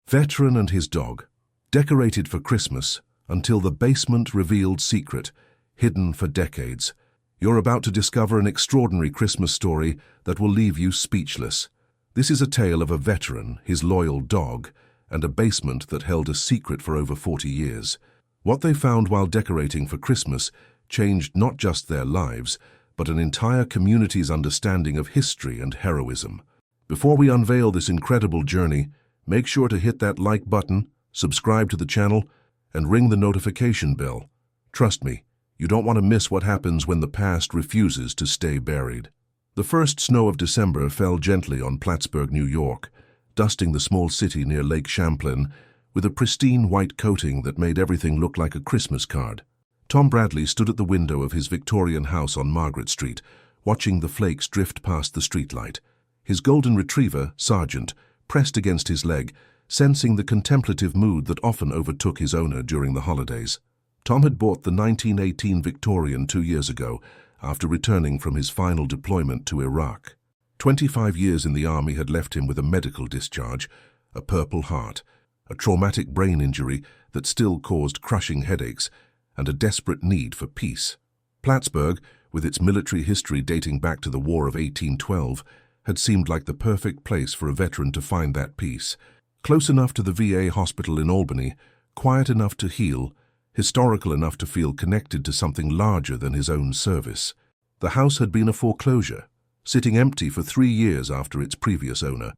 Veteran and his dog, decorated for Christmas until the basement revealed secret, hidden for decades. You're about to discover an extraordinary Christmas story that will leave you speechless. This is a tale of a veteran, his loyal dog, and a basement that held a secret for over 40 years. What they found while decorating for Christmas changed not just their lives, but an entire community's understanding of history and heroism. Before we unveil this incredible journey, make sure to hit that like button, subscribe to the channel, and ring the notification bell. Trust me, you don't want to miss what happens when the past refuses to stay buried. The first snow of December fell gently on Plattsburgh, New York, dusting the small city near Lake Champlain with a pristine white coating that made everything look like a Christmas card. Tom Bradley stood at the window of his Victorian house on Margaret Street, watching the flakes drift past the streetlight. His golden retriever, Sergeant, pressed against his leg, sensing the contemplative mood that often overtook his owner during the holidays. Tom had bought the 1918 Victorian 2 years ago, after returning from his final deployment to Iraq. 25 years in the army had left him with a medical discharge, a Purple Heart, a traumatic brain injury that still caused crushing headaches, and a desperate need for peace. Plattsburgh, with its military history dating back to the War of 1812, had seemed like the perfect place for a veteran to find that peace. Close enough to the VA hospital in Albany, quiet enough to heal, historical enough to feel connected to something larger than his own service. The house had been a foreclosure, sitting empty for 3 years after its previous owner.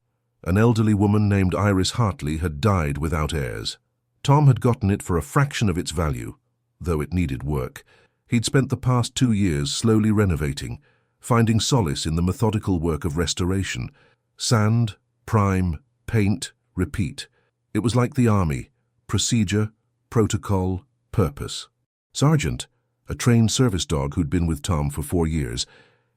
An elderly woman named Iris Hartley had died without heirs. Tom had gotten it for a fraction of its value, though it needed work. He'd spent the past 2 years slowly renovating, finding solace in the methodical work of restoration. Sand, prime, paint, repeat. It was like the army: procedure, protocol, purpose. Sergeant, a trained service dog who'd been with Tom for 4 years,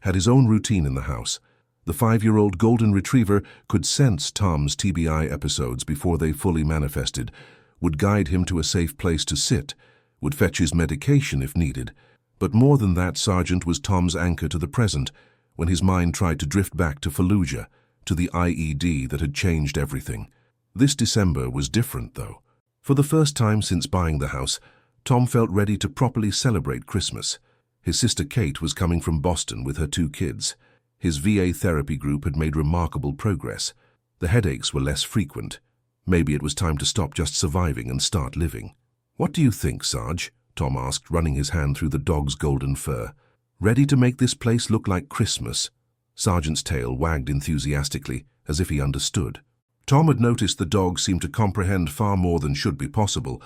had his own routine in the house. The 5-year-old golden retriever could sense Tom's TBI episodes before they fully manifested, would guide him to a safe place to sit, would fetch his medication if needed. But more than that, Sergeant was Tom's anchor to the present, when his mind tried to drift back to Fallujah, to the IED that had changed everything. This December was different, though. For the first time since buying the house, Tom felt ready to properly celebrate Christmas. His sister Kate was coming from Boston with her 2 kids. His VA therapy group had made remarkable progress. The headaches were less frequent. Maybe it was time to stop just surviving and start living. "What do you think, Sarge?" Tom asked, running his hand through the dog's golden fur. "Ready to make this place look like Christmas?" Sergeant's tail wagged enthusiastically, as if he understood. Tom had noticed the dog seemed to comprehend far more than should be possible,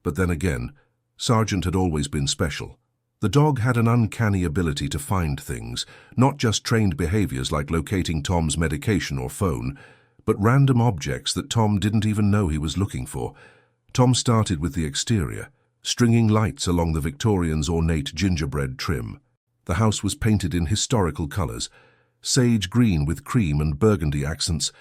but then again, Sergeant had always been special. The dog had an uncanny ability to find things, not just trained behaviors like locating Tom's medication or phone, but random objects that Tom didn't even know he was looking for. Tom started with the exterior, stringing lights along the Victorians' ornate gingerbread trim. The house was painted in historical colors, sage green with cream and burgundy accents,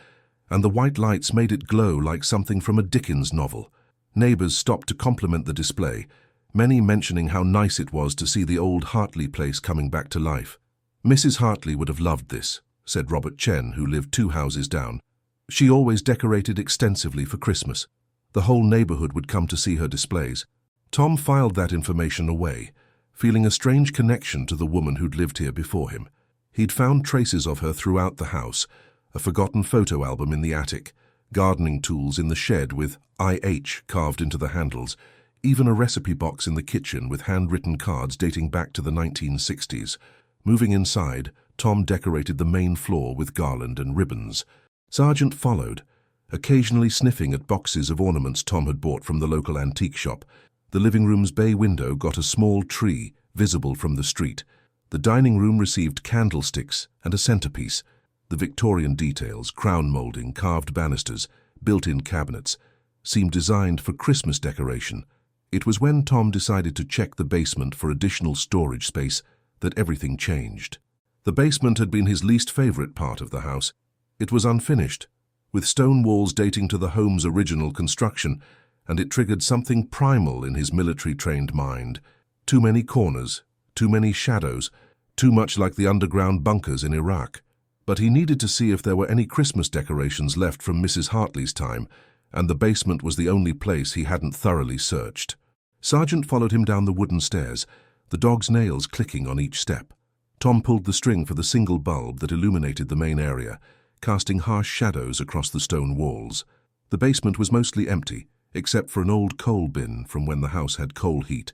and the white lights made it glow like something from a Dickens novel. Neighbors stopped to compliment the display, many mentioning how nice it was to see the old Hartley place coming back to life. "Mrs. Hartley would have loved this," said Robert Chen, who lived 2 houses down. "She always decorated extensively for Christmas. The whole neighborhood would come to see her displays." Tom filed that information away, feeling a strange connection to the woman who'd lived here before him. He'd found traces of her throughout the house, a forgotten photo album in the attic, gardening tools in the shed with IH carved into the handles, even a recipe box in the kitchen with handwritten cards dating back to the 1960s. Moving inside, Tom decorated the main floor with garland and ribbons. Sergeant followed, occasionally sniffing at boxes of ornaments Tom had bought from the local antique shop. The living room's bay window got a small tree, visible from the street. The dining room received candlesticks and a centerpiece. The Victorian details, crown molding, carved banisters, built-in cabinets, seemed designed for Christmas decoration. It was when Tom decided to check the basement for additional storage space that everything changed. The basement had been his least favorite part of the house. It was unfinished, with stone walls dating to the home's original construction, and it triggered something primal in his military-trained mind. Too many corners, too many shadows, too much like the underground bunkers in Iraq. But he needed to see if there were any Christmas decorations left from Mrs. Hartley's time, and the basement was the only place he hadn't thoroughly searched. Sergeant followed him down the wooden stairs, the dog's nails clicking on each step. Tom pulled the string for the single bulb that illuminated the main area, casting harsh shadows across the stone walls. The basement was mostly empty, except for an old coal bin from when the house had coal heat,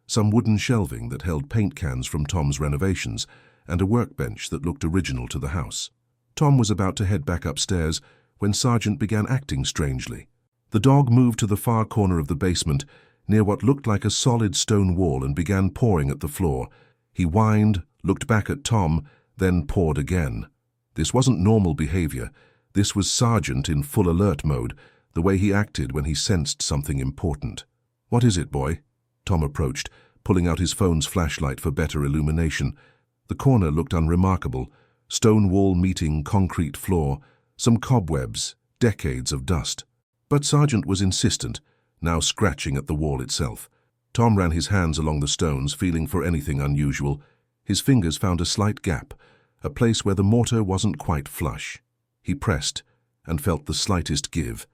some wooden shelving that held paint cans from Tom's renovations, and a workbench that looked original to the house. Tom was about to head back upstairs when Sergeant began acting strangely. The dog moved to the far corner of the basement, near what looked like a solid stone wall, and began pawing at the floor. He whined, looked back at Tom, then pawed again. This wasn't normal behavior. This was Sergeant in full alert mode, the way he acted when he sensed something important. "What is it, boy?" Tom approached, pulling out his phone's flashlight for better illumination. The corner looked unremarkable. Stone wall meeting concrete floor, some cobwebs, decades of dust. But Sergeant was insistent, now scratching at the wall itself. Tom ran his hands along the stones, feeling for anything unusual. His fingers found a slight gap, a place where the mortar wasn't quite flush. He pressed and felt the slightest give.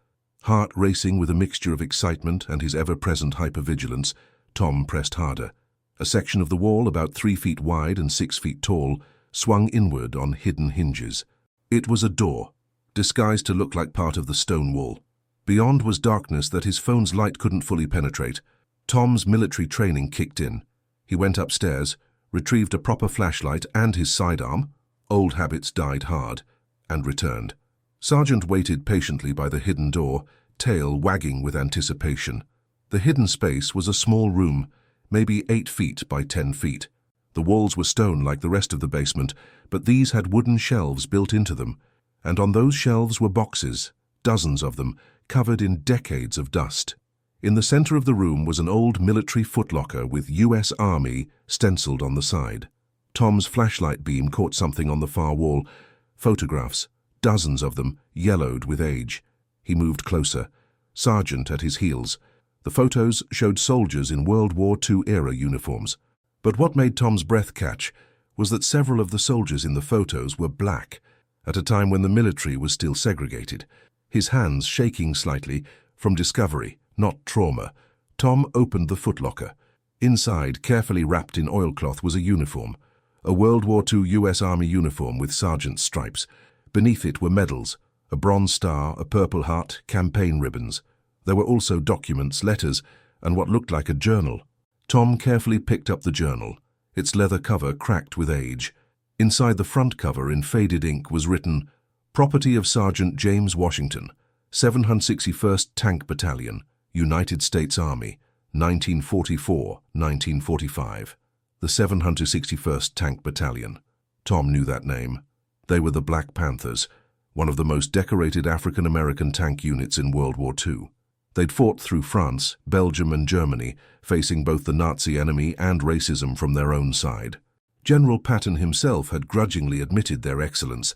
Heart racing with a mixture of excitement and his ever-present hypervigilance, Tom pressed harder. A section of the wall, about 3 feet wide and 6 feet tall, swung inward on hidden hinges. It was a door, disguised to look like part of the stone wall. Beyond was darkness that his phone's light couldn't fully penetrate. Tom's military training kicked in. He went upstairs, retrieved a proper flashlight and his sidearm, old habits died hard, and returned. Sergeant waited patiently by the hidden door, tail wagging with anticipation. The hidden space was a small room, maybe 8 feet by 10 feet. The walls were stone like the rest of the basement, but these had wooden shelves built into them, and on those shelves were boxes, dozens of them, covered in decades of dust. In the center of the room was an old military footlocker with U.S. Army stenciled on the side. Tom's flashlight beam caught something on the far wall, photographs, dozens of them, yellowed with age. He moved closer, Sergeant at his heels. The photos showed soldiers in World War II-era uniforms. But what made Tom's breath catch was that several of the soldiers in the photos were black, at a time when the military was still segregated. His hands shaking slightly from discovery, not trauma, Tom opened the footlocker. Inside, carefully wrapped in oilcloth, was a uniform, a World War II U.S. Army uniform with sergeant's stripes. Beneath it were medals, a bronze star, a purple heart, campaign ribbons. There were also documents, letters, and what looked like a journal. Tom carefully picked up the journal, its leather cover cracked with age. Inside the front cover, in faded ink, was written, "Property of Sergeant James Washington, 761st Tank Battalion, United States Army, 1944-1945. The 761st Tank Battalion." Tom knew that name. They were the Black Panthers, one of the most decorated African-American tank units in World War II. They'd fought through France, Belgium, and Germany, facing both the Nazi enemy and racism from their own side. General Patton himself had grudgingly admitted their excellence.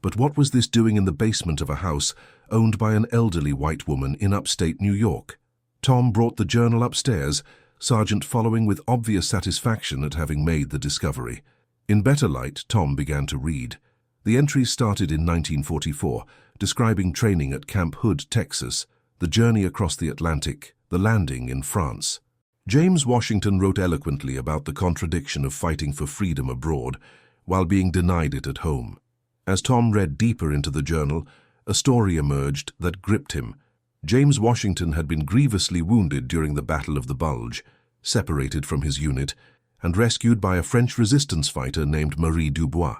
But what was this doing in the basement of a house owned by an elderly white woman in upstate New York? Tom brought the journal upstairs, Sergeant following with obvious satisfaction at having made the discovery. In better light, Tom began to read. The entries started in 1944, describing training at Camp Hood, Texas, the journey across the Atlantic, the landing in France. James Washington wrote eloquently about the contradiction of fighting for freedom abroad while being denied it at home. As Tom read deeper into the journal, a story emerged that gripped him. James Washington had been grievously wounded during the Battle of the Bulge, separated from his unit, and rescued by a French resistance fighter named Marie Dubois.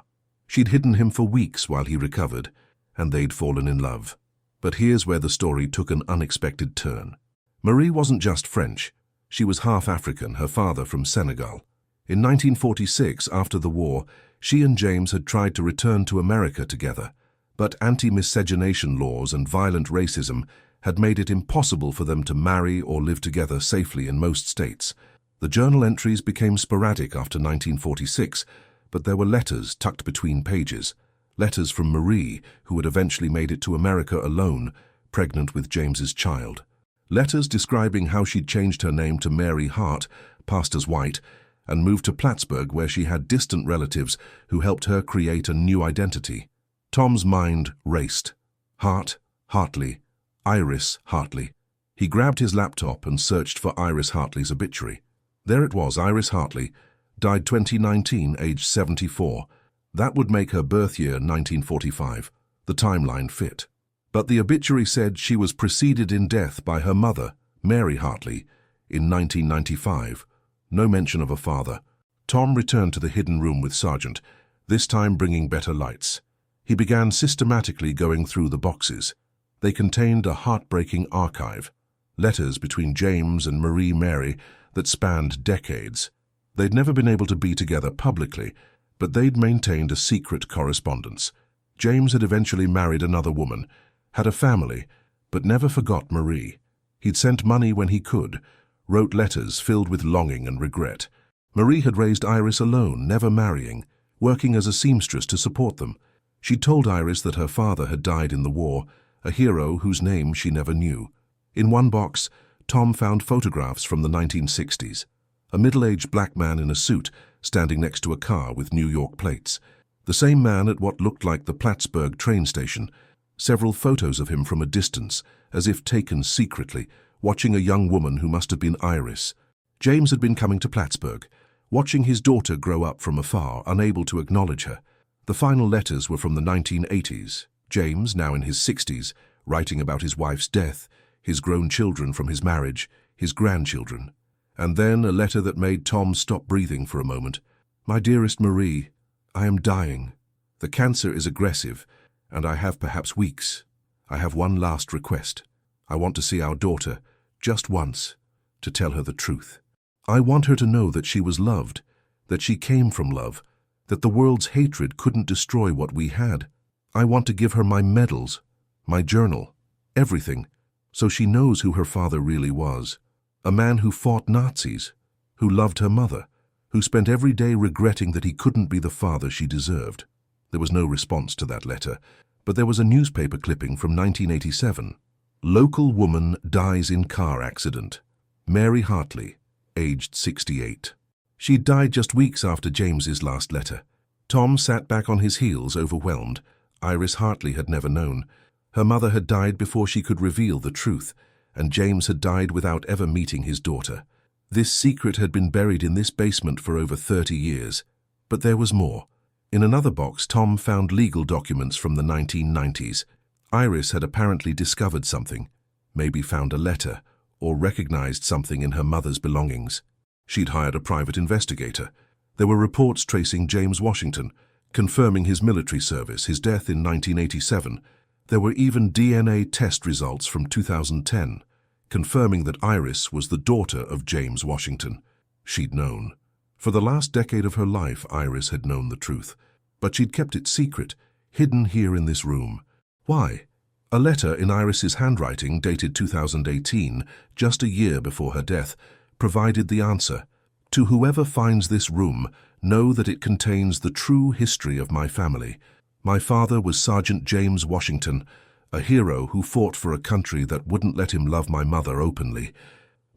She'd hidden him for weeks while he recovered, and they'd fallen in love. But here's where the story took an unexpected turn. Marie wasn't just French. She was half African, her father from Senegal. In 1946, after the war, she and James had tried to return to America together, but anti-miscegenation laws and violent racism had made it impossible for them to marry or live together safely in most states. The journal entries became sporadic after 1946, but there were letters tucked between pages, letters from Marie, who had eventually made it to America alone, pregnant with James's child. Letters describing how she'd changed her name to Mary Hart, passed as white, and moved to Plattsburgh, where she had distant relatives who helped her create a new identity. Tom's mind raced. Hart, Hartley, Iris Hartley. He grabbed his laptop and searched for Iris Hartley's obituary. There it was, Iris Hartley, died 2019, aged 74. That would make her birth year 1945. The timeline fit. But the obituary said she was preceded in death by her mother, Mary Hartley, in 1995. No mention of a father. Tom returned to the hidden room with Sergeant, this time bringing better lights. He began systematically going through the boxes. They contained a heartbreaking archive, letters between James and Marie Mary that spanned decades. They'd never been able to be together publicly, but they'd maintained a secret correspondence. James had eventually married another woman, had a family, but never forgot Marie. He'd sent money when he could, wrote letters filled with longing and regret. Marie had raised Iris alone, never marrying, working as a seamstress to support them. She'd told Iris that her father had died in the war, a hero whose name she never knew. In one box, Tom found photographs from the 1960s. A middle-aged black man in a suit standing next to a car with New York plates. The same man at what looked like the Plattsburgh train station. Several photos of him from a distance, as if taken secretly, watching a young woman who must have been Iris. James had been coming to Plattsburgh, watching his daughter grow up from afar, unable to acknowledge her. The final letters were from the 1980s. James, now in his 60s, writing about his wife's death, his grown children from his marriage, his grandchildren. And then a letter that made Tom stop breathing for a moment. "My dearest Marie, I am dying. The cancer is aggressive, and I have perhaps weeks. I have one last request. I want to see our daughter, just once, to tell her the truth. I want her to know that she was loved, that she came from love, that the world's hatred couldn't destroy what we had. I want to give her my medals, my journal, everything, so she knows who her father really was. A man who fought Nazis, who loved her mother, who spent every day regretting that he couldn't be the father she deserved." There was no response to that letter, but there was a newspaper clipping from 1987. "Local woman dies in car accident. Mary Hartley, aged 68. She died just weeks after James's last letter. Tom sat back on his heels, overwhelmed. Iris Hartley had never known. Her mother had died before she could reveal the truth, and James had died without ever meeting his daughter. This secret had been buried in this basement for over 30 years. But there was more. In another box, Tom found legal documents from the 1990s. Iris had apparently discovered something, maybe found a letter, or recognized something in her mother's belongings. She'd hired a private investigator. There were reports tracing James Washington, confirming his military service, his death in 1987. There were even DNA test results from 2010, confirming that Iris was the daughter of James Washington. She'd known. For the last decade of her life, Iris had known the truth. But she'd kept it secret, hidden here in this room. Why? A letter in Iris's handwriting, dated 2018, just a year before her death, provided the answer. "To whoever finds this room, know that it contains the true history of my family. My father was Sergeant James Washington, a hero who fought for a country that wouldn't let him love my mother openly.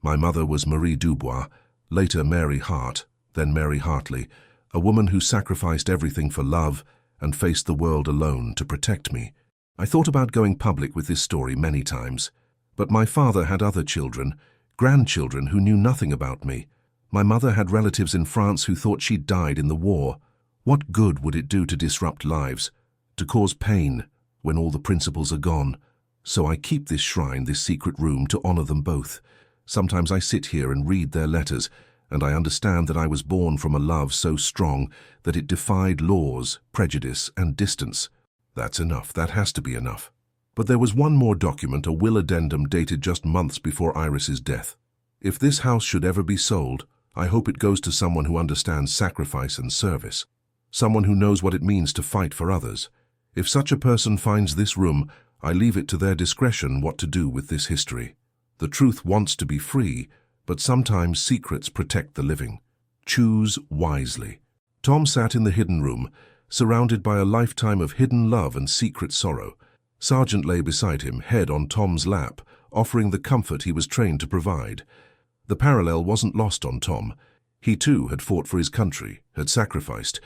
My mother was Marie Dubois, later Mary Hart, then Mary Hartley, a woman who sacrificed everything for love and faced the world alone to protect me. I thought about going public with this story many times, but my father had other children, grandchildren who knew nothing about me. My mother had relatives in France who thought she'd died in the war. What good would it do to disrupt lives, to cause pain, when all the principles are gone? So I keep this shrine, this secret room, to honor them both. Sometimes I sit here and read their letters, and I understand that I was born from a love so strong that it defied laws, prejudice, and distance. That's enough. That has to be enough." But there was one more document, a will addendum dated just months before Iris's death. "If this house should ever be sold, I hope it goes to someone who understands sacrifice and service, someone who knows what it means to fight for others. If such a person finds this room, I leave it to their discretion what to do with this history. The truth wants to be free, but sometimes secrets protect the living. Choose wisely." Tom sat in the hidden room, surrounded by a lifetime of hidden love and secret sorrow. Sergeant lay beside him, head on Tom's lap, offering the comfort he was trained to provide. The parallel wasn't lost on Tom. He too had fought for his country, had sacrificed,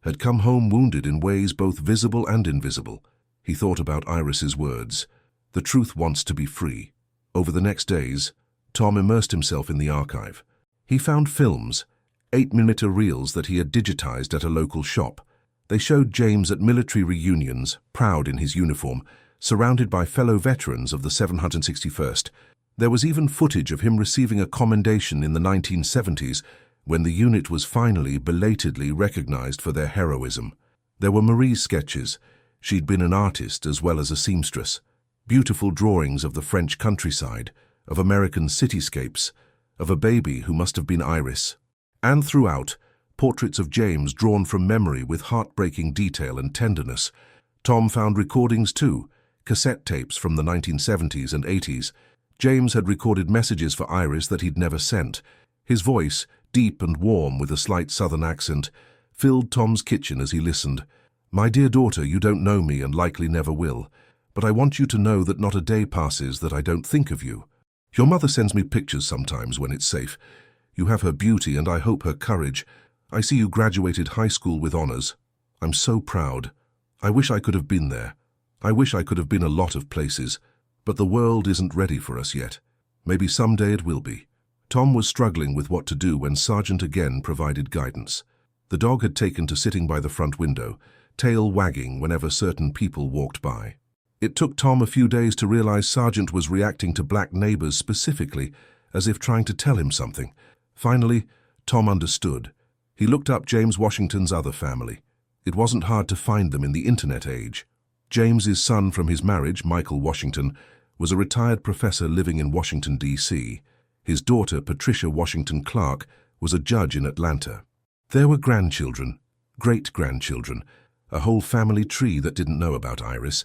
had come home wounded in ways both visible and invisible. He thought about Iris's words. The truth wants to be free. Over the next days, Tom immersed himself in the archive. He found films, 8-minute reels that he had digitized at a local shop. They showed James at military reunions, proud in his uniform, surrounded by fellow veterans of the 761st. There was even footage of him receiving a commendation in the 1970s when the unit was finally belatedly recognized for their heroism. There were Marie's sketches. She'd been an artist as well as a seamstress. Beautiful drawings of the French countryside, of American cityscapes, of a baby who must have been Iris. And throughout, portraits of James drawn from memory with heartbreaking detail and tenderness. Tom found recordings too, cassette tapes from the 1970s and 80s. James had recorded messages for Iris that he'd never sent. His voice, deep and warm with a slight southern accent, filled Tom's kitchen as he listened. "My dear daughter, you don't know me and likely never will, but I want you to know that not a day passes that I don't think of you. Your mother sends me pictures sometimes when it's safe. You have her beauty and I hope her courage. I see you graduated high school with honors. I'm so proud. I wish I could have been there. I wish I could have been a lot of places. But the world isn't ready for us yet. Maybe someday it will be." Tom was struggling with what to do when Sergeant again provided guidance. The dog had taken to sitting by the front window, tail wagging whenever certain people walked by. It took Tom a few days to realize Sergeant was reacting to black neighbors specifically, as if trying to tell him something. Finally, Tom understood. He looked up James Washington's other family. It wasn't hard to find them in the internet age. James's son from his marriage, Michael Washington, was a retired professor living in Washington, D.C. His daughter, Patricia Washington Clark, was a judge in Atlanta. There were grandchildren, great-grandchildren, a whole family tree that didn't know about Iris.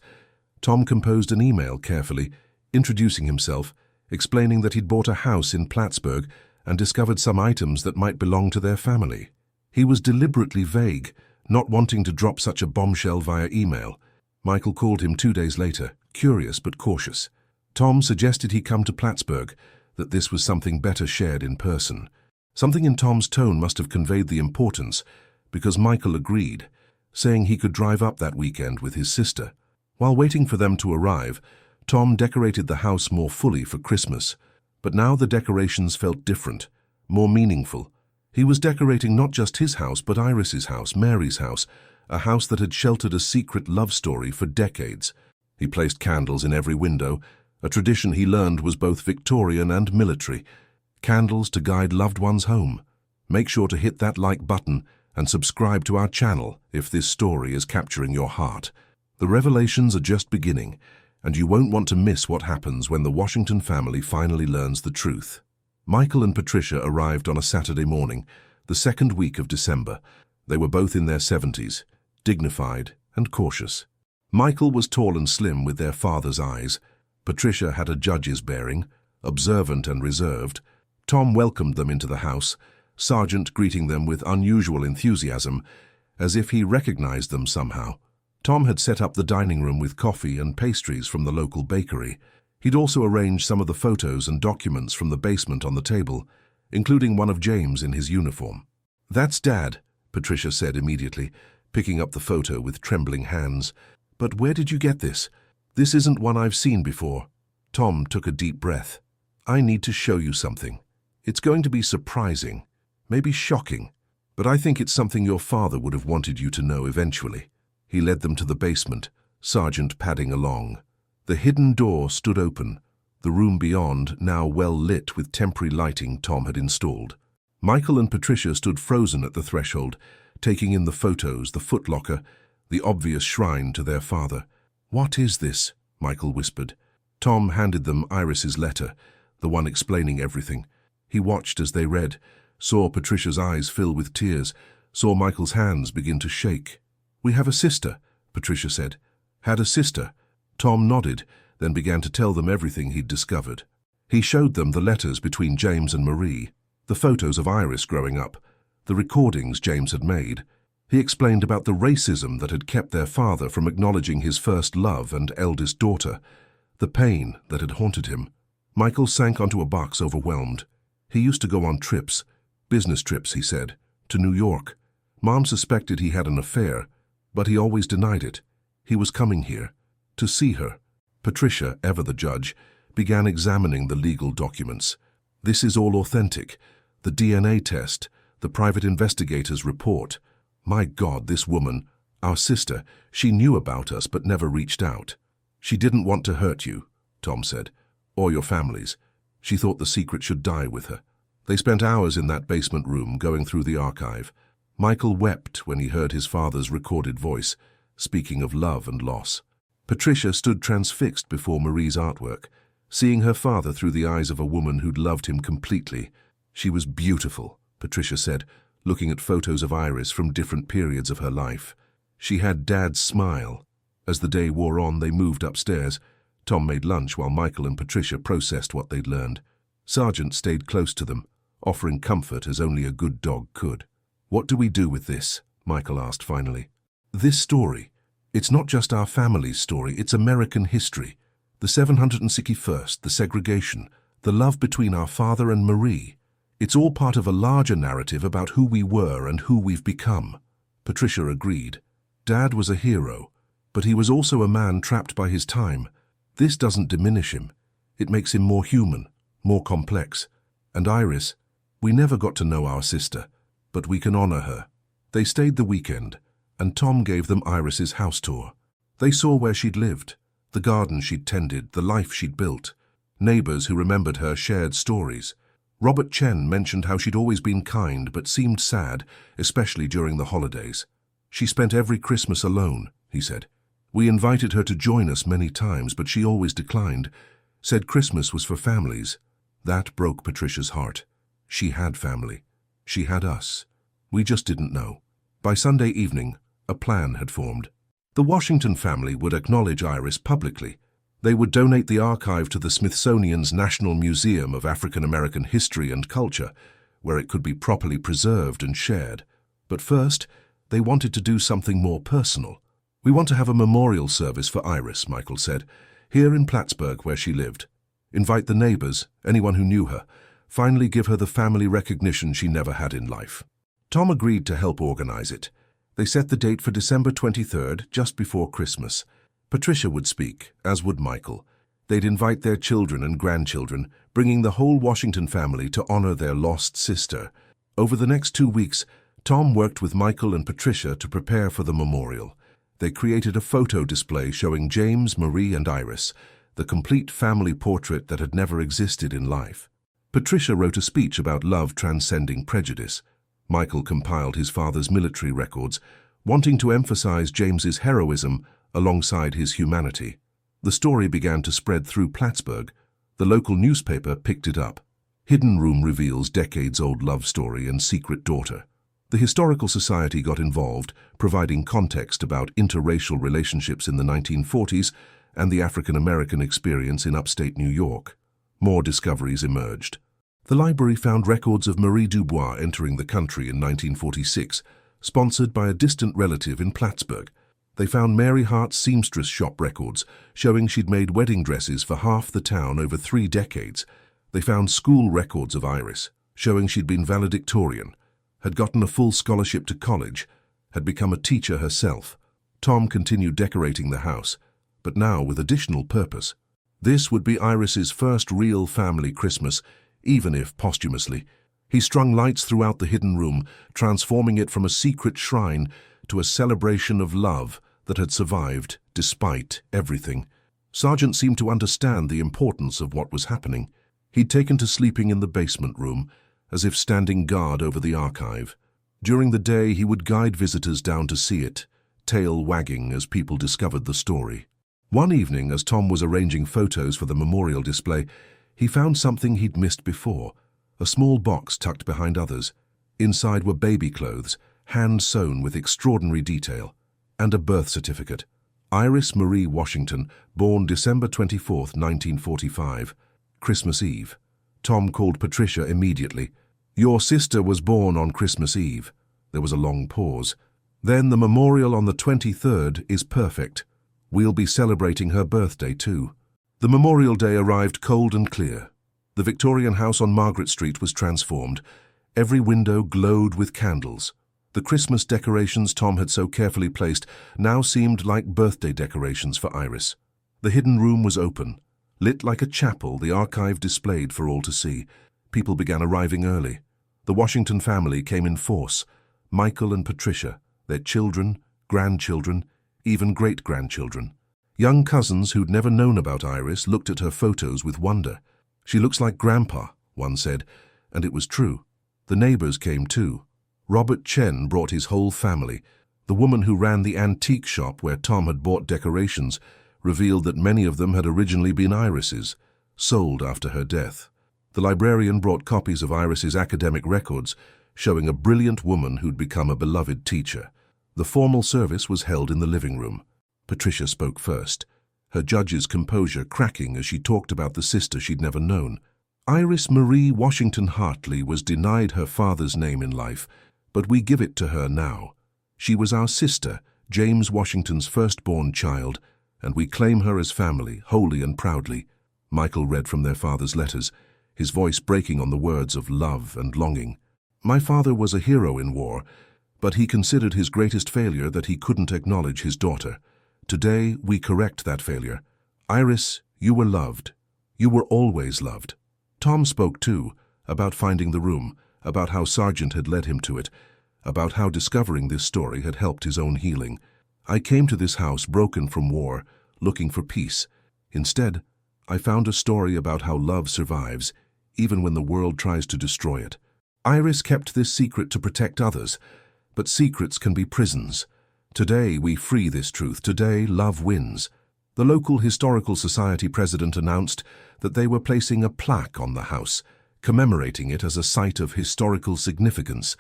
Tom composed an email carefully, introducing himself, explaining that he'd bought a house in Plattsburgh and discovered some items that might belong to their family. He was deliberately vague, not wanting to drop such a bombshell via email. Michael called him 2 days later, curious but cautious. Tom suggested he come to Plattsburgh, that this was something better shared in person. Something in Tom's tone must have conveyed the importance, because Michael agreed, saying he could drive up that weekend with his sister. While waiting for them to arrive, Tom decorated the house more fully for Christmas. But now the decorations felt different, more meaningful. He was decorating not just his house, but Iris's house, Mary's house, a house that had sheltered a secret love story for decades. He placed candles in every window, a tradition he learned was both Victorian and military. Candles to guide loved ones home. Make sure to hit that like button and subscribe to our channel if this story is capturing your heart. The revelations are just beginning, and you won't want to miss what happens when the Washington family finally learns the truth. Michael and Patricia arrived on a Saturday morning, the second week of December. They were both in their 70s, dignified and cautious. Michael was tall and slim with their father's eyes. Patricia had a judge's bearing, observant and reserved. Tom welcomed them into the house, Sergeant greeting them with unusual enthusiasm, as if he recognized them somehow. Tom had set up the dining room with coffee and pastries from the local bakery. He'd also arranged some of the photos and documents from the basement on the table, including one of James in his uniform. "That's Dad," Patricia said immediately, picking up the photo with trembling hands. "But where did you get this? This isn't one I've seen before." Tom took a deep breath. "I need to show you something. It's going to be surprising, maybe shocking, but I think it's something your father would have wanted you to know eventually." He led them to the basement, Sergeant padding along. The hidden door stood open, the room beyond now well lit with temporary lighting Tom had installed. Michael and Patricia stood frozen at the threshold, taking in the photos, the footlocker, the obvious shrine to their father. "What is this?" Michael whispered. Tom handed them Iris's letter, the one explaining everything. He watched as they read, saw Patricia's eyes fill with tears, saw Michael's hands begin to shake. "We have a sister," Patricia said. "Had a sister." Tom nodded, then began to tell them everything he'd discovered. He showed them the letters between James and Marie, the photos of Iris growing up, the recordings James had made. He explained about the racism that had kept their father from acknowledging his first love and eldest daughter, the pain that had haunted him. Michael sank onto a box, overwhelmed. He used to go on trips, business trips, he said, to New York. Mom suspected he had an affair, but he always denied it. He was coming here, to see her. Patricia, ever the judge, began examining the legal documents. This is all authentic. The DNA test, the private investigator's report. My God, this woman, our sister, she knew about us but never reached out. She didn't want to hurt you, Tom said, or your families. She thought the secret should die with her. They spent hours in that basement room going through the archive. Michael wept when he heard his father's recorded voice, speaking of love and loss. Patricia stood transfixed before Marie's artwork, seeing her father through the eyes of a woman who'd loved him completely. She was beautiful, Patricia said, looking at photos of Iris from different periods of her life. She had Dad's smile. As the day wore on, they moved upstairs. Tom made lunch while Michael and Patricia processed what they'd learned. Sargent stayed close to them, offering comfort as only a good dog could. "What do we do with this?" Michael asked finally. "This story. It's not just our family's story, it's American history. The 761st, the segregation, the love between our father and Marie. It's all part of a larger narrative about who we were and who we've become." Patricia agreed. Dad was a hero, but he was also a man trapped by his time. This doesn't diminish him. It makes him more human, more complex. And Iris, we never got to know our sister, but we can honor her. They stayed the weekend, and Tom gave them Iris's house tour. They saw where she'd lived, the garden she'd tended, the life she'd built. Neighbors who remembered her shared stories. Robert Chen mentioned how she'd always been kind but seemed sad, especially during the holidays. "She spent every Christmas alone," he said. "We invited her to join us many times, but she always declined, said Christmas was for families." That broke Patricia's heart. She had family. She had us. We just didn't know. By Sunday evening, a plan had formed. The Washington family would acknowledge Iris publicly. They would donate the archive to the Smithsonian's National Museum of African American History and Culture, where it could be properly preserved and shared. But first, they wanted to do something more personal. "We want to have a memorial service for Iris," Michael said, "here in Plattsburgh where she lived. Invite the neighbors, anyone who knew her. Finally give her the family recognition she never had in life." Tom agreed to help organize it. They set the date for December 23rd, just before Christmas. Patricia would speak, as would Michael. They'd invite their children and grandchildren, bringing the whole Washington family to honor their lost sister. Over the next 2 weeks, Tom worked with Michael and Patricia to prepare for the memorial. They created a photo display showing James, Marie, and Iris, the complete family portrait that had never existed in life. Patricia wrote a speech about love transcending prejudice. Michael compiled his father's military records, wanting to emphasize James's heroism alongside his humanity. The story began to spread through Plattsburgh. The local newspaper picked it up. Hidden Room reveals decades-old love story and secret daughter. The Historical Society got involved, providing context about interracial relationships in the 1940s and the African-American experience in upstate New York. More discoveries emerged. The library found records of Marie Dubois entering the country in 1946, sponsored by a distant relative in Plattsburgh. They found Mary Hart's seamstress shop records, showing she'd made wedding dresses for half the town over 3 decades. They found school records of Iris, showing she'd been valedictorian, had gotten a full scholarship to college, had become a teacher herself. Tom continued decorating the house, but now with additional purpose. This would be Iris's first real family Christmas, even if posthumously. He strung lights throughout the hidden room, transforming it from a secret shrine to a celebration of love that had survived despite everything. Sargent seemed to understand the importance of what was happening. He'd taken to sleeping in the basement room, as if standing guard over the archive. During the day, he would guide visitors down to see it, tail wagging as people discovered the story. One evening, as Tom was arranging photos for the memorial display, he found something he'd missed before, a small box tucked behind others. Inside were baby clothes, hand-sewn with extraordinary detail, and a birth certificate. Iris Marie Washington, born December 24th, 1945, Christmas Eve. Tom called Patricia immediately. "Your sister was born on Christmas Eve." There was a long pause. "Then the memorial on the 23rd is perfect. We'll be celebrating her birthday too." The Memorial Day arrived cold and clear. The Victorian house on Margaret Street was transformed. Every window glowed with candles. The Christmas decorations Tom had so carefully placed now seemed like birthday decorations for Iris. The hidden room was open. Lit like a chapel, the archive displayed for all to see. People began arriving early. The Washington family came in force. Michael and Patricia, their children, grandchildren, even great-grandchildren. Young cousins who'd never known about Iris looked at her photos with wonder. "She looks like Grandpa," one said, and it was true. The neighbors came too. Robert Chen brought his whole family. The woman who ran the antique shop where Tom had bought decorations revealed that many of them had originally been Iris's, sold after her death. The librarian brought copies of Iris's academic records, showing a brilliant woman who'd become a beloved teacher. The formal service was held in the living room. Patricia spoke first, her judge's composure cracking as she talked about the sister she'd never known. Iris Marie Washington Hartley was denied her father's name in life, but we give it to her now. She was our sister, James Washington's firstborn child, and we claim her as family, wholly and proudly. Michael read from their father's letters, his voice breaking on the words of love and longing. "My father was a hero in war, but he considered his greatest failure that he couldn't acknowledge his daughter. Today, we correct that failure. Iris, you were loved. You were always loved." Tom spoke too, about finding the room, about how Sargent had led him to it, about how discovering this story had helped his own healing. "I came to this house broken from war, looking for peace. Instead, I found a story about how love survives, even when the world tries to destroy it." Iris kept this secret to protect others, but secrets can be prisons. Today, we free this truth. Today, love wins. The local historical society president announced that they were placing a plaque on the house, commemorating it as a site of historical significance,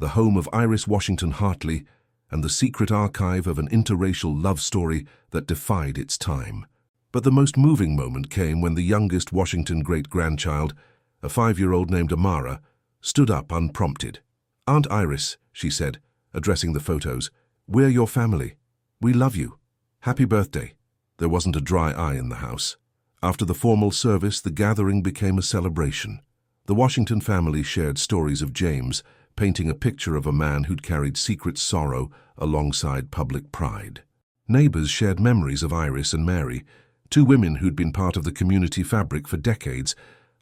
the home of Iris Washington Hartley, and the secret archive of an interracial love story that defied its time. But the most moving moment came when the youngest Washington great-grandchild, a 5-year-old named Amara, stood up unprompted. "Aunt Iris," she said, addressing the photos, "we're your family. We love you. Happy birthday." There wasn't a dry eye in the house. After the formal service, the gathering became a celebration. The Washington family shared stories of James, painting a picture of a man who'd carried secret sorrow alongside public pride. Neighbors shared memories of Iris and Mary, two women who'd been part of the community fabric for decades,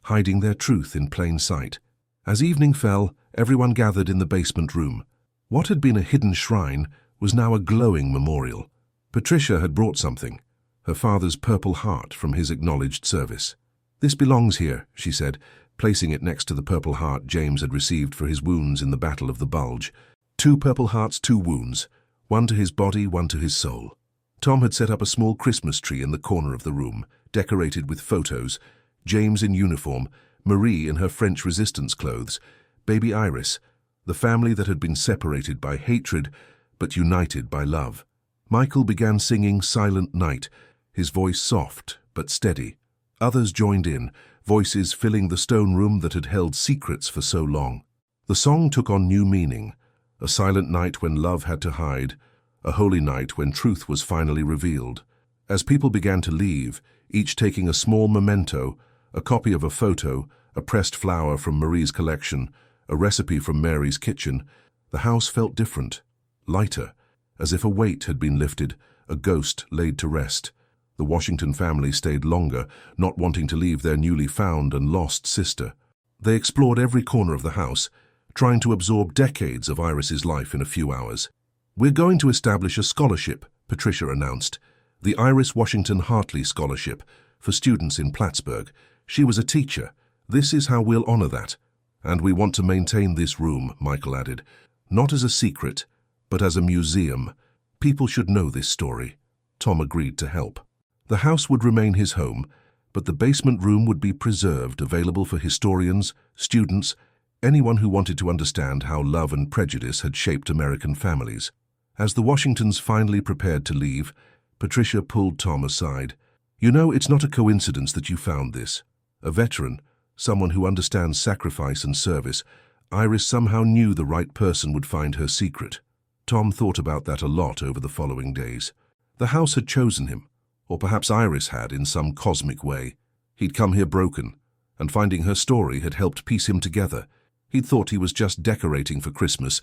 hiding their truth in plain sight. As evening fell, everyone gathered in the basement room. What had been a hidden shrine was now a glowing memorial. Patricia had brought something, her father's purple heart from his acknowledged service. "This belongs here," she said, placing it next to the purple heart James had received for his wounds in the Battle of the Bulge. 2 purple hearts, 2 wounds, one to his body, one to his soul. Tom had set up a small Christmas tree in the corner of the room, decorated with photos, James in uniform, Marie in her French resistance clothes, baby Iris, the family that had been separated by hatred but united by love. Michael began singing Silent Night, his voice soft but steady. Others joined in, voices filling the stone room that had held secrets for so long. The song took on new meaning, a silent night when love had to hide, a holy night when truth was finally revealed. As people began to leave, each taking a small memento, a copy of a photo, a pressed flower from Marie's collection, a recipe from Mary's kitchen, the house felt different, lighter, as if a weight had been lifted, a ghost laid to rest. The Washington family stayed longer, not wanting to leave their newly found and lost sister. They explored every corner of the house, trying to absorb decades of Iris's life in a few hours. "We're going to establish a scholarship," Patricia announced, the Iris Washington Hartley Scholarship, for students in Plattsburgh. She was a teacher. "This is how we'll honor that. And we want to maintain this room," Michael added, "not as a secret, but as a museum. People should know this story." Tom agreed to help. The house would remain his home, but the basement room would be preserved, available for historians, students, anyone who wanted to understand how love and prejudice had shaped American families. As the Washingtons finally prepared to leave, Patricia pulled Tom aside. "You know, it's not a coincidence that you found this. A veteran, someone who understands sacrifice and service, Iris somehow knew the right person would find her secret." Tom thought about that a lot over the following days. The house had chosen him, or perhaps Iris had in some cosmic way. He'd come here broken, and finding her story had helped piece him together. He'd thought he was just decorating for Christmas,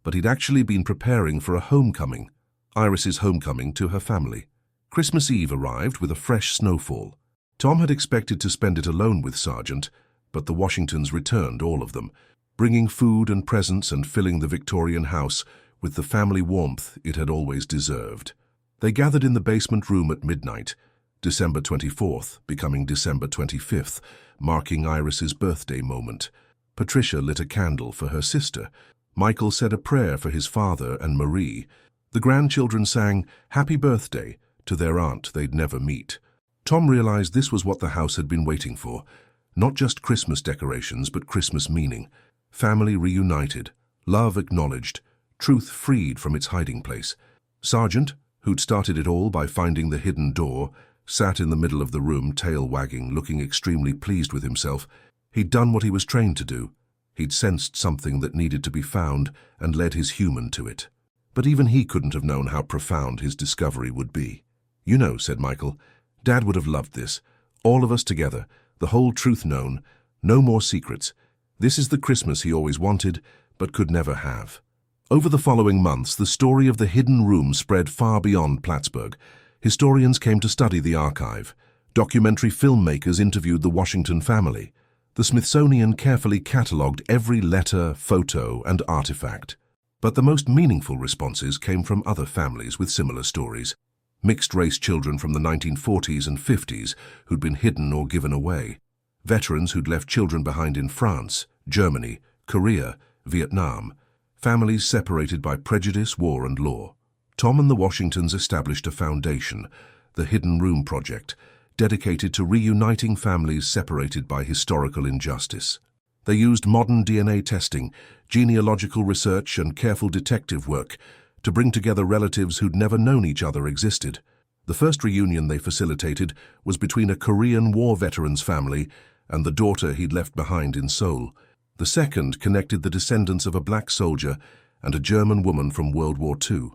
but he'd actually been preparing for a homecoming, Iris's homecoming to her family. Christmas Eve arrived with a fresh snowfall. Tom had expected to spend it alone with Sargent, but the Washingtons returned all of them, bringing food and presents and filling the Victorian house with the family warmth it had always deserved. They gathered in the basement room at midnight, December 24th, becoming December 25th, marking Iris's birthday moment. Patricia lit a candle for her sister. Michael said a prayer for his father and Marie. The grandchildren sang "Happy Birthday" to their aunt they'd never meet. Tom realized this was what the house had been waiting for. Not just Christmas decorations, but Christmas meaning. Family reunited, love acknowledged, truth freed from its hiding place. Sargent, who'd started it all by finding the hidden door, sat in the middle of the room, tail wagging, looking extremely pleased with himself. He'd done what he was trained to do. He'd sensed something that needed to be found and led his human to it. But even he couldn't have known how profound his discovery would be. "You know," said Michael, "Dad would have loved this. All of us together, the whole truth known, no more secrets. This is the Christmas he always wanted, but could never have." Over the following months, the story of the hidden room spread far beyond Plattsburgh. Historians came to study the archive. Documentary filmmakers interviewed the Washington family. The Smithsonian carefully catalogued every letter, photo, and artifact. But the most meaningful responses came from other families with similar stories. Mixed-race children from the 1940s and 50s who'd been hidden or given away. Veterans who'd left children behind in France, Germany, Korea, Vietnam. Families separated by prejudice, war, and law. Tom and the Washingtons established a foundation, the Hidden Room Project, dedicated to reuniting families separated by historical injustice. They used modern DNA testing, genealogical research, and careful detective work to bring together relatives who'd never known each other existed. The first reunion they facilitated was between a Korean War veteran's family and the daughter he'd left behind in Seoul. The second connected the descendants of a black soldier and a German woman from World War II.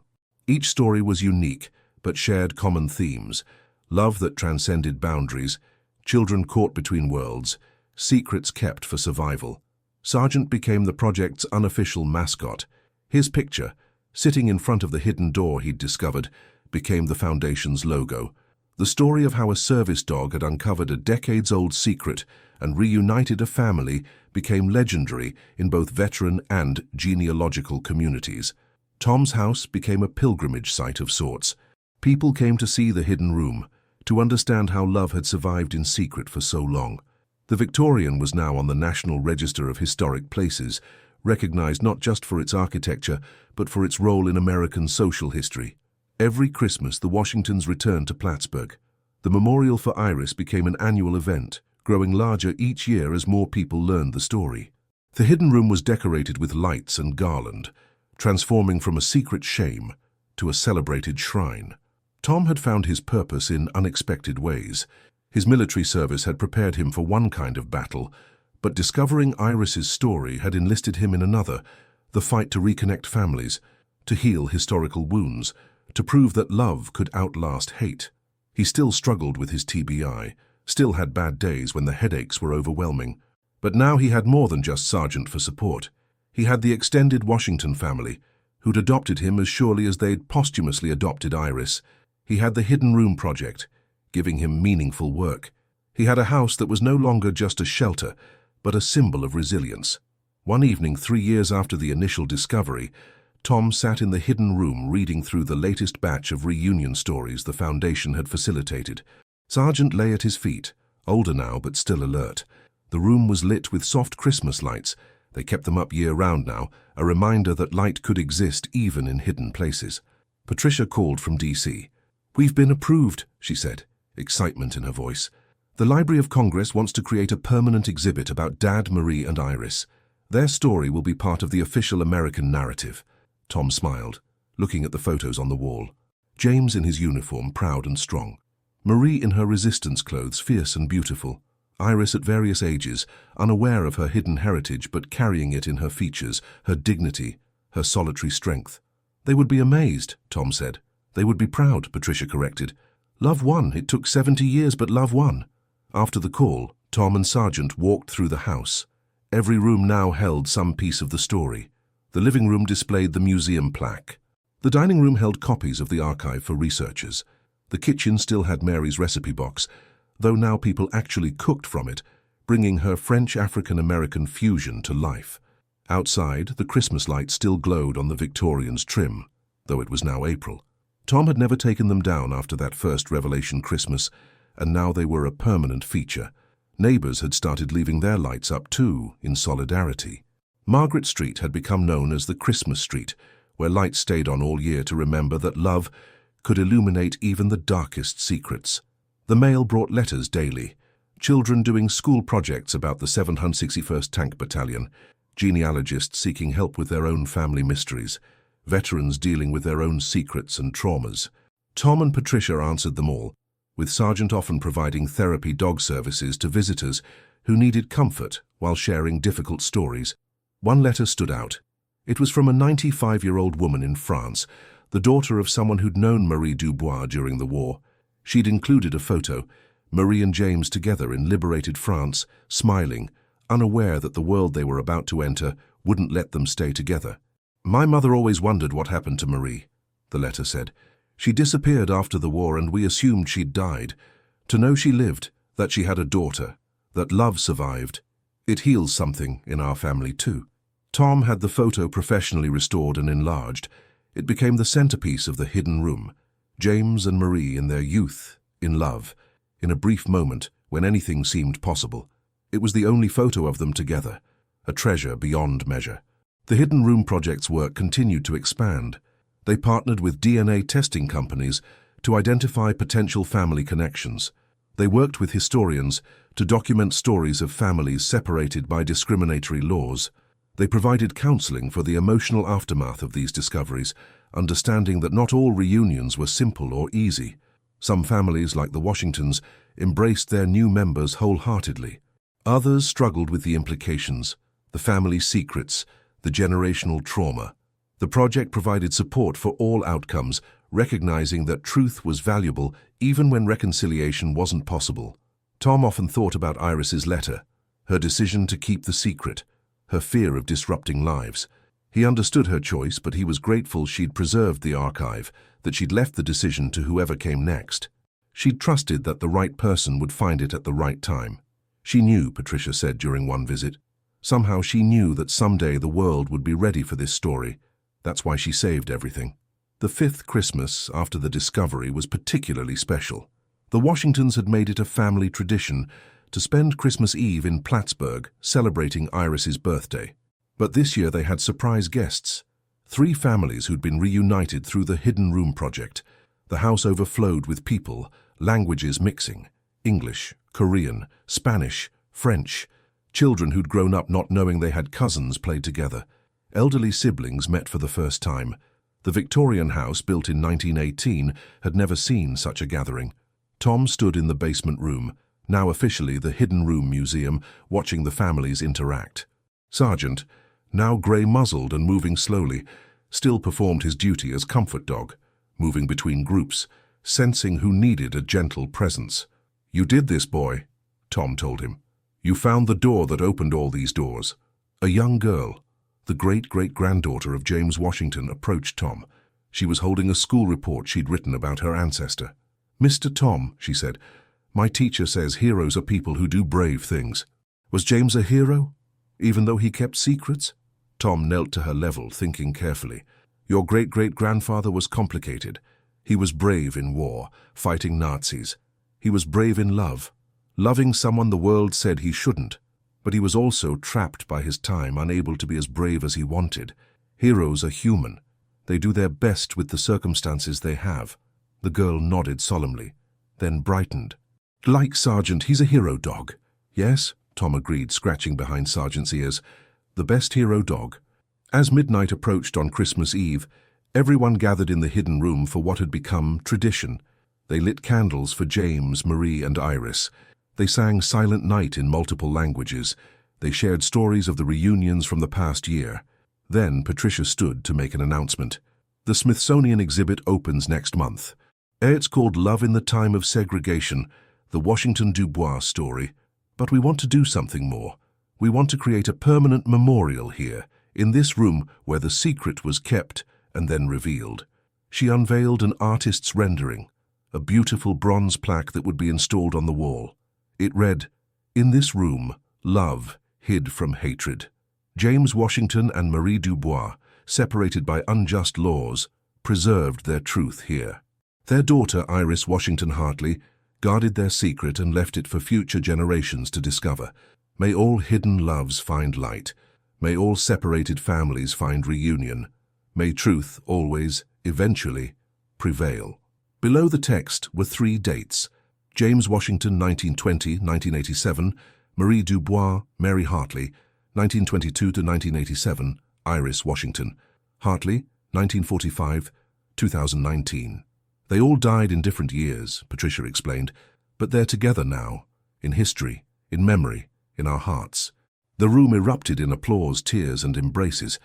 Each story was unique, but shared common themes: love that transcended boundaries, children caught between worlds, secrets kept for survival. Sargent became the project's unofficial mascot. His picture, sitting in front of the hidden door he'd discovered, became the Foundation's logo. The story of how a service dog had uncovered a decades-old secret and reunited a family became legendary in both veteran and genealogical communities. Tom's house became a pilgrimage site of sorts. People came to see the hidden room, to understand how love had survived in secret for so long. The Victorian was now on the National Register of Historic Places, recognized not just for its architecture, but for its role in American social history. Every Christmas, the Washingtons returned to Plattsburgh. The Memorial for Iris became an annual event, growing larger each year as more people learned the story. The hidden room was decorated with lights and garland, transforming from a secret shame to a celebrated shrine. Tom had found his purpose in unexpected ways. His military service had prepared him for one kind of battle, but discovering Iris's story had enlisted him in another, the fight to reconnect families, to heal historical wounds, to prove that love could outlast hate. He still struggled with his TBI, still had bad days when the headaches were overwhelming. But now he had more than just Sargent for support. He had the extended Washington family, who'd adopted him as surely as they'd posthumously adopted Iris. He had the Hidden Room Project, giving him meaningful work. He had a house that was no longer just a shelter, but a symbol of resilience. One evening, 3 years after the initial discovery, Tom sat in the hidden room reading through the latest batch of reunion stories the Foundation had facilitated. Sargent lay at his feet, older now but still alert. The room was lit with soft Christmas lights. They kept them up year-round now, a reminder that light could exist even in hidden places. Patricia called from D.C. "We've been approved," she said, excitement in her voice. "The Library of Congress wants to create a permanent exhibit about Dad, Marie, and Iris. Their story will be part of the official American narrative." Tom smiled, looking at the photos on the wall. James in his uniform, proud and strong. Marie in her resistance clothes, fierce and beautiful. Iris at various ages, unaware of her hidden heritage but carrying it in her features, her dignity, her solitary strength. "They would be amazed," Tom said. "They would be proud," Patricia corrected. "Love won. It took 70 years, but love won." After the call, Tom and Sargent walked through the house. Every room now held some piece of the story. The living room displayed the museum plaque. The dining room held copies of the archive for researchers. The kitchen still had Mary's recipe box, though now people actually cooked from it, bringing her French-African-American fusion to life. Outside, the Christmas lights still glowed on the Victorians' trim, though it was now April. Tom had never taken them down after that first Revelation Christmas, and now they were a permanent feature. Neighbors had started leaving their lights up too, in solidarity. Margaret Street had become known as the Christmas Street, where lights stayed on all year to remember that love could illuminate even the darkest secrets. The mail brought letters daily, children doing school projects about the 761st Tank Battalion, genealogists seeking help with their own family mysteries, veterans dealing with their own secrets and traumas. Tom and Patricia answered them all, with Sergeant often providing therapy dog services to visitors who needed comfort while sharing difficult stories. One letter stood out. It was from a 95-year-old woman in France, the daughter of someone who'd known Marie Dubois during the war. She'd included a photo, Marie and James together in liberated France, smiling, unaware that the world they were about to enter wouldn't let them stay together. "My mother always wondered what happened to Marie," the letter said. "She disappeared after the war and we assumed she'd died. To know she lived, that she had a daughter, that love survived, it heals something in our family too." Tom had the photo professionally restored and enlarged. It became the centerpiece of the hidden room. James and Marie in their youth, in love, in a brief moment when anything seemed possible. It was the only photo of them together, a treasure beyond measure. The Hidden Room Project's work continued to expand. They partnered with DNA testing companies to identify potential family connections. They worked with historians to document stories of families separated by discriminatory laws. They provided counseling for the emotional aftermath of these discoveries, understanding that not all reunions were simple or easy. Some families, like the Washingtons, embraced their new members wholeheartedly. Others struggled with the implications, the family secrets, the generational trauma. The project provided support for all outcomes, recognizing that truth was valuable even when reconciliation wasn't possible. Tom often thought about Iris's letter, her decision to keep the secret, her fear of disrupting lives. He understood her choice, but he was grateful she'd preserved the archive, that she'd left the decision to whoever came next. She'd trusted that the right person would find it at the right time. She knew, Patricia said during one visit. Somehow she knew that someday the world would be ready for this story. That's why she saved everything. The fifth Christmas after the discovery was particularly special. The Washingtons had made it a family tradition to spend Christmas Eve in Plattsburgh celebrating Iris's birthday. But this year they had surprise guests. 3 families who'd been reunited through the Hidden Room Project. The house overflowed with people, languages mixing. English, Korean, Spanish, French. Children who'd grown up not knowing they had cousins played together. Elderly siblings met for the first time. The Victorian house, built in 1918, had never seen such a gathering. Tom stood in the basement room, now officially the Hidden Room Museum, watching the families interact. Sergeant, now grey-muzzled and moving slowly, still performed his duty as comfort dog, moving between groups, sensing who needed a gentle presence. "You did this, boy," Tom told him. "You found the door that opened all these doors." A young girl, the great-great-granddaughter of James Washington, approached Tom. She was holding a school report she'd written about her ancestor. "Mr. Tom," she said, "my teacher says heroes are people who do brave things. Was James a hero, even though he kept secrets?" Tom knelt to her level, thinking carefully. "Your great-great-grandfather was complicated. He was brave in war, fighting Nazis. He was brave in love, loving someone the world said he shouldn't. But he was also trapped by his time, unable to be as brave as he wanted. Heroes are human. They do their best with the circumstances they have." The girl nodded solemnly, then brightened. "Like Sergeant, he's a hero dog." "Yes," Tom agreed, scratching behind Sergeant's ears. "The best hero dog." As midnight approached on Christmas Eve, everyone gathered in the hidden room for what had become tradition. They lit candles for James, Marie, and Iris. They sang Silent Night in multiple languages. They shared stories of the reunions from the past year. Then Patricia stood to make an announcement. "The Smithsonian exhibit opens next month. It's called Love in the Time of Segregation, the Washington Dubois story. But we want to do something more. We want to create a permanent memorial here, in this room where the secret was kept and then revealed." She unveiled an artist's rendering, a beautiful bronze plaque that would be installed on the wall. It read, "In this room, love hid from hatred." James Washington and Marie Dubois, separated by unjust laws, preserved their truth here. Their daughter, Iris Washington Hartley, guarded their secret and left it for future generations to discover. May all hidden loves find light. May all separated families find reunion. May truth always, eventually, prevail. Below the text were 3 dates: James Washington, 1920–1987, Marie Dubois, Mary Hartley, 1922–1987, Iris Washington, Hartley, 1945–2019. They all died in different years, Patricia explained, but they're together now, in history, in memory, in our hearts. The room erupted in applause, tears, and embraces.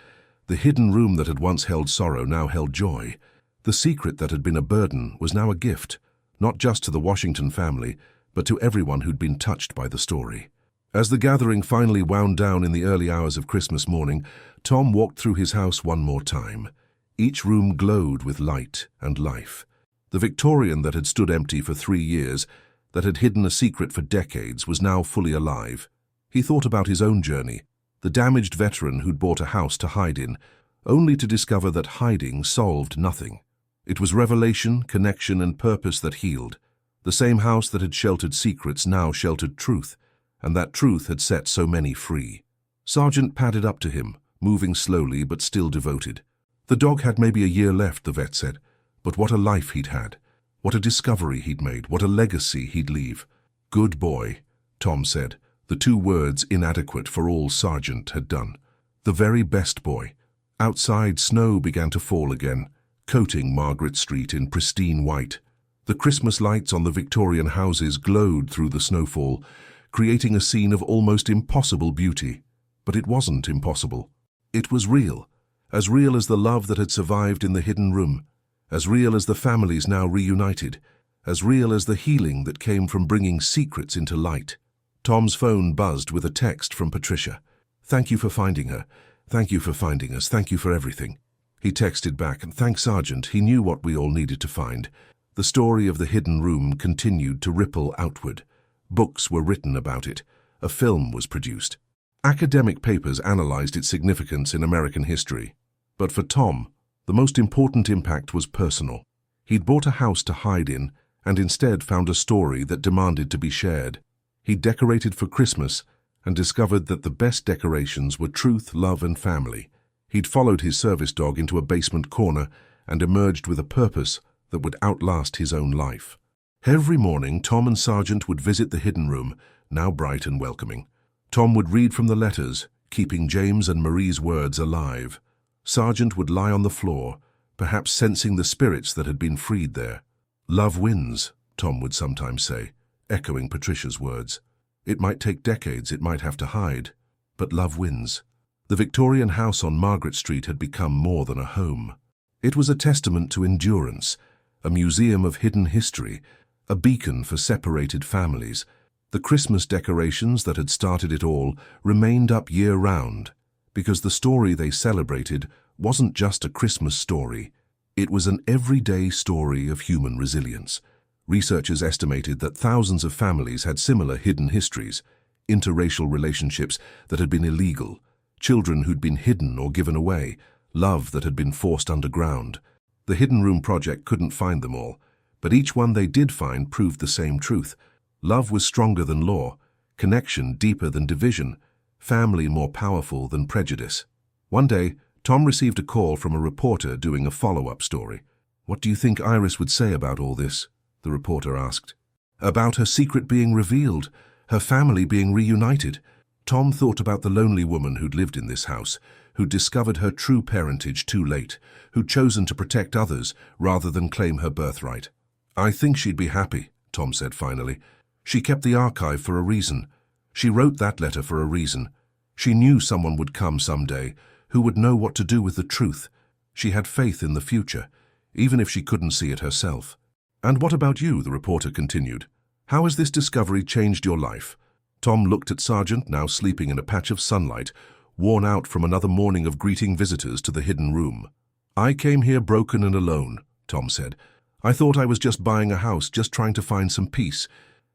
The hidden room that had once held sorrow now held joy. The secret that had been a burden was now a gift, not just to the Washington family, but to everyone who'd been touched by the story. As the gathering finally wound down in the early hours of Christmas morning, Tom walked through his house one more time. Each room glowed with light and life. The Victorian that had stood empty for 3 years, that had hidden a secret for decades, was now fully alive. He thought about his own journey, the damaged veteran who'd bought a house to hide in, only to discover that hiding solved nothing. It was revelation, connection, and purpose that healed. The same house that had sheltered secrets now sheltered truth, and that truth had set so many free. Sergeant padded up to him, moving slowly but still devoted. The dog had maybe a year left, the vet said, but what a life he'd had. What a discovery he'd made, what a legacy he'd leave. "Good boy," Tom said, the 2 words inadequate for all Sergeant had done. The very best boy. Outside, snow began to fall again, coating Margaret Street in pristine white. The Christmas lights on the Victorian houses glowed through the snowfall, creating a scene of almost impossible beauty. But it wasn't impossible. It was real as the love that had survived in the hidden room, as real as the families now reunited, as real as the healing that came from bringing secrets into light. Tom's phone buzzed with a text from Patricia. "Thank you for finding her. Thank you for finding us. Thank you for everything." He texted back, and thanks, Sergeant, he knew what we all needed to find. The story of the hidden room continued to ripple outward. Books were written about it. A film was produced. Academic papers analyzed its significance in American history. But for Tom, the most important impact was personal. He'd bought a house to hide in, and instead found a story that demanded to be shared. He decorated for Christmas and discovered that the best decorations were truth, love, and family. He'd followed his service dog into a basement corner and emerged with a purpose that would outlast his own life. Every morning, Tom and Sergeant would visit the hidden room, now bright and welcoming. Tom would read from the letters, keeping James and Marie's words alive. Sergeant would lie on the floor, perhaps sensing the spirits that had been freed there. "Love wins," Tom would sometimes say, echoing Patricia's words. "It might take decades, it might have to hide, but love wins." The Victorian house on Margaret Street had become more than a home. It was a testament to endurance, a museum of hidden history, a beacon for separated families. The Christmas decorations that had started it all remained up year-round, because the story they celebrated wasn't just a Christmas story. It was an everyday story of human resilience. Researchers estimated that thousands of families had similar hidden histories, interracial relationships that had been illegal, children who'd been hidden or given away, love that had been forced underground. The Hidden Room Project couldn't find them all, but each one they did find proved the same truth. Love was stronger than law, connection deeper than division, family more powerful than prejudice. One day, Tom received a call from a reporter doing a follow-up story. "What do you think Iris would say about all this?" the reporter asked. "About her secret being revealed, her family being reunited." Tom thought about the lonely woman who'd lived in this house, who'd discovered her true parentage too late, who'd chosen to protect others rather than claim her birthright. "I think she'd be happy," Tom said finally. "She kept the archive for a reason. She wrote that letter for a reason. She knew someone would come someday who would know what to do with the truth. She had faith in the future, even if she couldn't see it herself." "And what about you?" the reporter continued. "How has this discovery changed your life?" Tom looked at Sergeant, now sleeping in a patch of sunlight, worn out from another morning of greeting visitors to the hidden room. "I came here broken and alone," Tom said. I thought I was just buying a house, just trying to find some peace.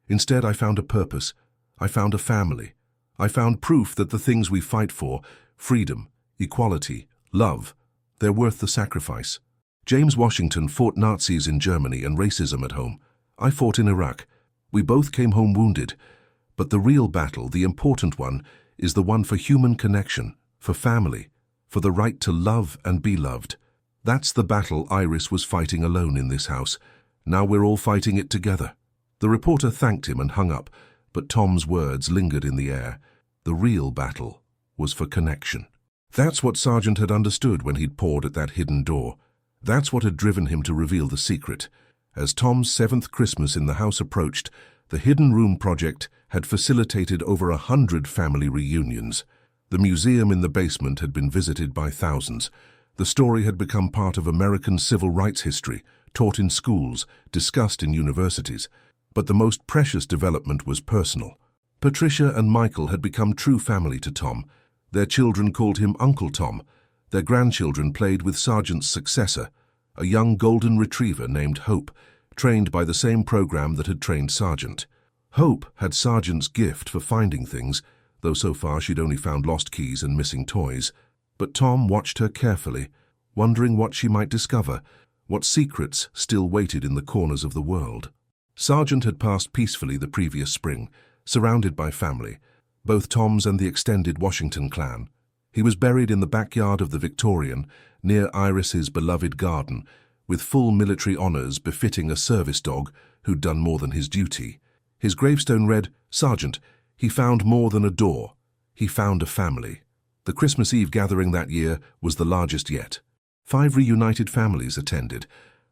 Instead, I found a purpose. I found a family. I found proof that the things we fight for, freedom, equality, love, they're worth the sacrifice. James Washington fought Nazis in Germany and racism at home. I fought in Iraq. We both came home wounded. But the real battle, the important one, is the one for human connection, for family, for the right to love and be loved. That's the battle Iris was fighting alone in this house. Now we're all fighting it together. The reporter thanked him and hung up, but Tom's words lingered in the air. The real battle was for connection. That's what Sargent had understood when he'd pawed at that hidden door. That's what had driven him to reveal the secret. As Tom's 7th Christmas in the house approached, the Hidden Room project had facilitated over 100 family reunions. The museum in the basement had been visited by thousands. The story had become part of American civil rights history, taught in schools, discussed in universities. But the most precious development was personal. Patricia and Michael had become true family to Tom. Their children called him Uncle Tom. Their grandchildren played with Sargent's successor, a young golden retriever named Hope, trained by the same program that had trained Sargent. Hope had Sargent's gift for finding things, though so far she'd only found lost keys and missing toys. But Tom watched her carefully, wondering what she might discover, what secrets still waited in the corners of the world. Sargent had passed peacefully the previous spring, surrounded by family, both Tom's and the extended Washington clan. He was buried in the backyard of the Victorian, near Iris's beloved garden, with full military honors befitting a service dog who'd done more than his duty. His gravestone read, "Sargent, he found more than a door. He found a family." The Christmas Eve gathering that year was the largest yet. 5 reunited families attended,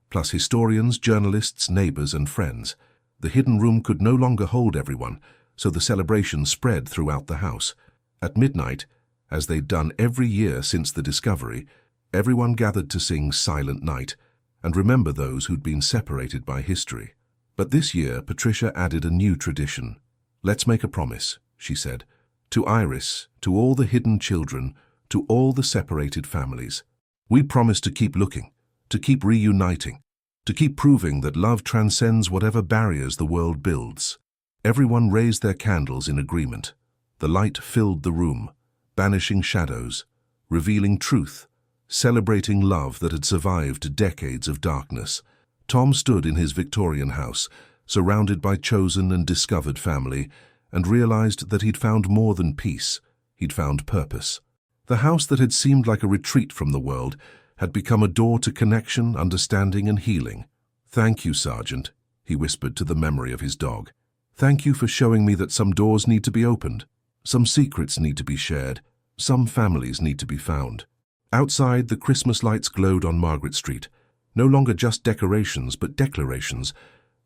plus historians, journalists, neighbors, and friends. The hidden room could no longer hold everyone, so the celebration spread throughout the house. At midnight, as they'd done every year since the discovery, everyone gathered to sing Silent Night and remember those who'd been separated by history. But this year, Patricia added a new tradition. "Let's make a promise," she said, "to Iris, to all the hidden children, to all the separated families. We promise to keep looking, to keep reuniting, to keep proving that love transcends whatever barriers the world builds." Everyone raised their candles in agreement. The light filled the room, banishing shadows, revealing truth, celebrating love that had survived decades of darkness. Tom stood in his Victorian house, surrounded by chosen and discovered family, and realized that he'd found more than peace. He'd found purpose. The house that had seemed like a retreat from the world had become a door to connection, understanding, and healing. "Thank you, Sargent," he whispered to the memory of his dog. "Thank you for showing me that some doors need to be opened, some secrets need to be shared, some families need to be found." Outside, the Christmas lights glowed on Margaret Street. No longer just decorations, but declarations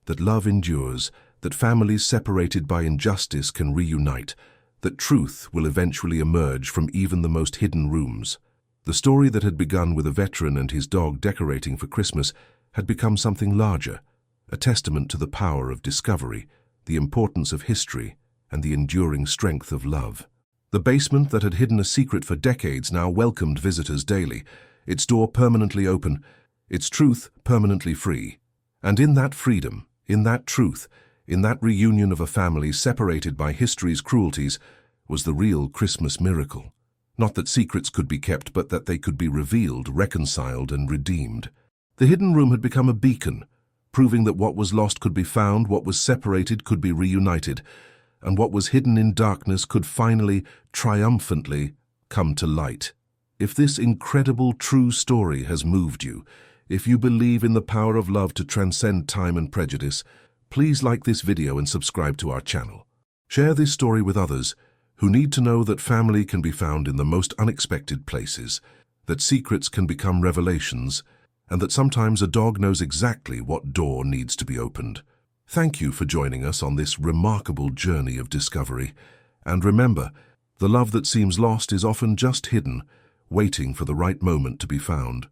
that love endures, that families separated by injustice can reunite, that truth will eventually emerge from even the most hidden rooms. The story that had begun with a veteran and his dog decorating for Christmas had become something larger, a testament to the power of discovery, the importance of history, and the enduring strength of love. The basement that had hidden a secret for decades now welcomed visitors daily, its door permanently open, its truth permanently free. And in that freedom, in that truth, in that reunion of a family separated by history's cruelties, was the real Christmas miracle. Not that secrets could be kept, but that they could be revealed, reconciled, and redeemed. The hidden room had become a beacon, proving that what was lost could be found, what was separated could be reunited, and what was hidden in darkness could finally, triumphantly, come to light. If this incredible true story has moved you, if you believe in the power of love to transcend time and prejudice, please like this video and subscribe to our channel. Share this story with others who need to know that family can be found in the most unexpected places, that secrets can become revelations, and that sometimes a dog knows exactly what door needs to be opened. Thank you for joining us on this remarkable journey of discovery. And remember, the love that seems lost is often just hidden, waiting for the right moment to be found.